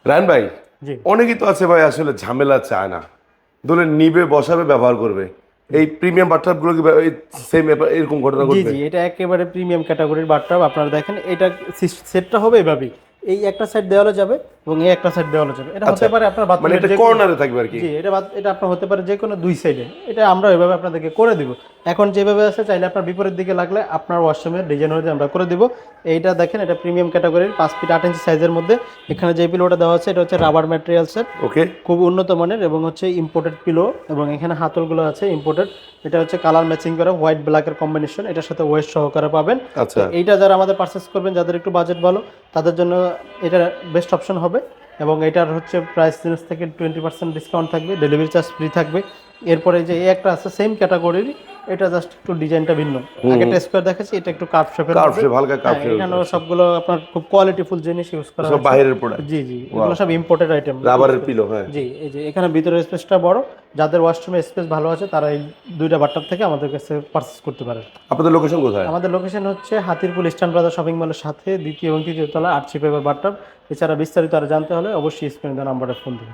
রায়ন ভাই, জি অনেকেই তো আছে ভাই আসলে ঝামেলা চায় না, ধরুন নিবে বসাবে ব্যবহার করবে, এই প্রিমিয়াম বাথটাবগুলো কি সেম এরকম ঘটনা জি ঘটবে? জি এটা একেবারে প্রিমিয়াম ক্যাটাগরির বাথটাব। আপনারা দেখেন এটা সেটটা হবে এভাবেই, এই একটা সাইড দেওয়ালে যাবে এবং এই একটা সাইড দেওয়ালে যাবে। এটা আচ্ছা, হতে পারে আপনার মানে বাথরুমের এটা যে কোনো, কর্নারে থাকবে আর কি। জি এটা আপনার হতে পারে যে কোনো দুই সাইডে। এটা আমরা এভাবে আপনাদেরকে করে দিব। এখন যেভাবে আছে চাইলে আপনার বিপরীত দিকে লাগলে আপনার ওয়াশরুমের ডিজাইন অনুযায়ী আমরা করে দিব। এইটা দেখেন, এটা প্রিমিয়াম ক্যাটাগরির 5 ফিট 8 ইঞ্চি সাইজের মধ্যে। এখানে যে পিলোটা দেওয়া আছে এটা হচ্ছে রাবার ম্যাটেরিয়ালসের, ওকে। খুব উন্নত মানের এবং হচ্ছে ইম্পোর্টেড পিলো। এবং এখানে হাতলগুলো আছে ইম্পোর্টেড। এটা হচ্ছে কালার ম্যাচিং করা হোয়াইট ব্ল্যাকের কম্বিনেশন, এটার সাথে ওয়েস্ট সহকারে পাবেন। তো আচ্ছা, এইটা যারা আমাদের পারচেস করবেন, যাদের একটু বাজেট ভালো, তাদের জন্য এটা বেস্ট অপশন হবে। এবং এটার হচ্ছে প্রাইস চেঞ্জ থেকে 20% ডিসকাউন্ট থাকবে, ডেলিভারি চার্জ ফ্রি থাকবে। এরপরে যে এই একটা আছে সেম ক্যাটাগরির, এটা জাস্ট একটু ডিজাইনটা ভিন্ন। আগে স্কয়ার দেখাচ্ছি, এটা একটু কার্ভ শেপের কার্ভ মধ্যে। শেপ, হালকা কার্ভ হ্যাঁ, শেপ, এখানেও সবগুলো আপনার খুব কোয়ালিটিফুল জিনিস ইউজ করা সব হয়েছে। বাইরের প্রোডাক্ট। জি জি এগুলো সব ইম্পোর্টেড আইটেম। রাবারের পিলো, হ্যাঁ। জি এই যে এখানে ভিতরের স্পেসটা বড়, যাদের ওয়াশরুমে স্পেস ভালো আছে তারা এই দুইটা বাথটাব থেকে আমাদের কাছে পারচেস করতে পারে। আপনাদের লোকেশন কোথায়? আমাদের লোকেশন হচ্ছে হাতিরপুল ইস্টার্ন প্লাজা শপিং মলের সাথে দ্বিতীয় এবং তৃতীয় তলা, 8 পেপার বাথটাব। এছাড়া বিস্তারিত আর জানতে হলে অবশ্যই স্ক্রিনে দেওয়া নাম্বারে ফোন দিন।